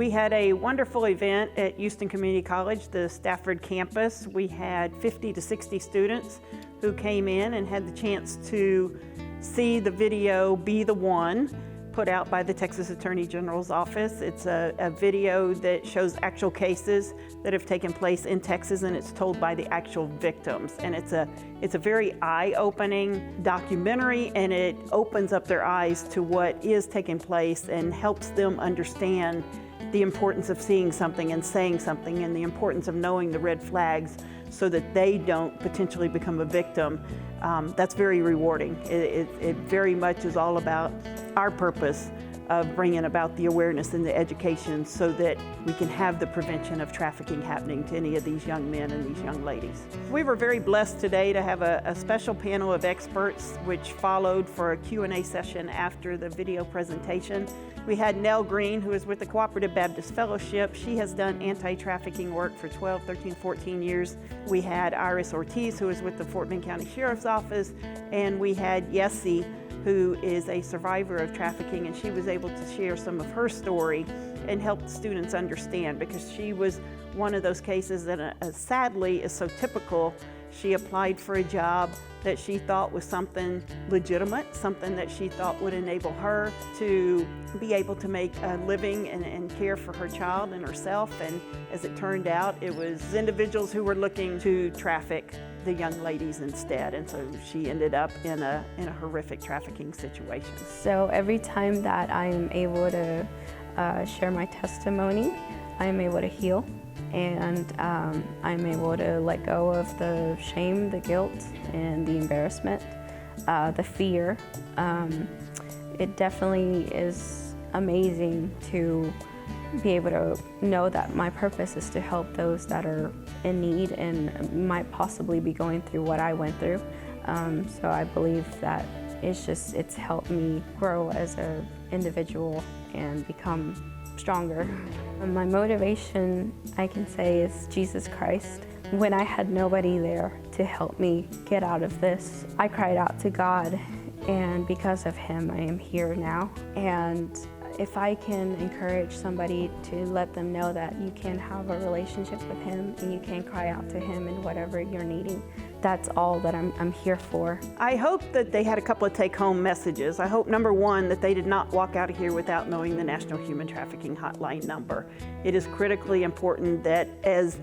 We had a wonderful event at Houston Community College, the Stafford campus. We had 50 to 60 students who came in and had the chance to see the video Be the One, put out by the Texas Attorney General's office. It's a video that shows actual cases that have taken place in Texas, and it's told by the actual victims. And it's a very eye-opening documentary, and it opens up their eyes to what is taking place and helps them understand the importance of seeing something and saying something, and the importance of knowing the red flags so that they don't potentially become a victim. That's very rewarding. It very much is all about our purpose of bringing about the awareness and the education so that we can have the prevention of trafficking happening to any of these young men and these young ladies. We were very blessed today to have a special panel of experts which followed for a Q&A session after the video presentation. We had Nell Green, who is with the Cooperative Baptist Fellowship. She has done anti-trafficking work for 12, 13, 14 years. We had Iris Ortiz, who is with the Fort Bend County Sheriff's Office, and we had Yessie, who is a survivor of trafficking, and she was able to share some of her story and help students understand, because she was one of those cases that sadly is so typical. She applied for a job that she thought was something legitimate, something that she thought would enable her to be able to make a living and care for her child and herself. And as it turned out, it was individuals who were looking to traffic the young ladies instead. And so she ended up in a horrific trafficking situation. So every time that I'm able to share my testimony, I'm able to heal. And I'm able to let go of the shame, the guilt, and the embarrassment, the fear. It definitely is amazing to be able to know that my purpose is to help those that are in need and might possibly be going through what I went through. So I believe that it's helped me grow as an individual and become stronger. My motivation, I can say, is Jesus Christ. When I had nobody there to help me get out of this, I cried out to God, and because of Him, I am here now. And if I can encourage somebody to let them know that you can have a relationship with Him and you can cry out to Him in whatever you're needing, that's all that I'm here for. I hope that they had a couple of take-home messages. I hope, number one, that they did not walk out of here without knowing the National Human Trafficking Hotline number. It is critically important that as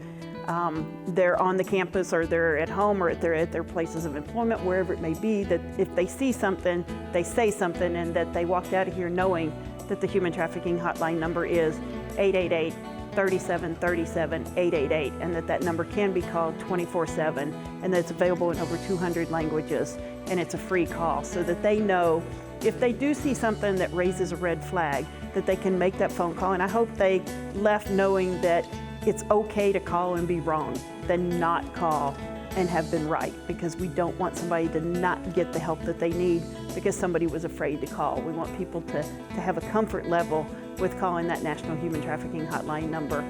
they're on the campus or they're at home or they're at their places of employment, wherever it may be, that if they see something, they say something, and that they walked out of here knowing that the Human Trafficking Hotline number is 888-3737-888, and that number can be called 24/7, and that it's available in over 200 languages, and it's a free call, so that they know if they do see something that raises a red flag, that they can make that phone call. And I hope they left knowing that it's okay to call and be wrong, than not call and have been right, because we don't want somebody to not get the help that they need because somebody was afraid to call. We want people to have a comfort level with calling that National Human Trafficking Hotline number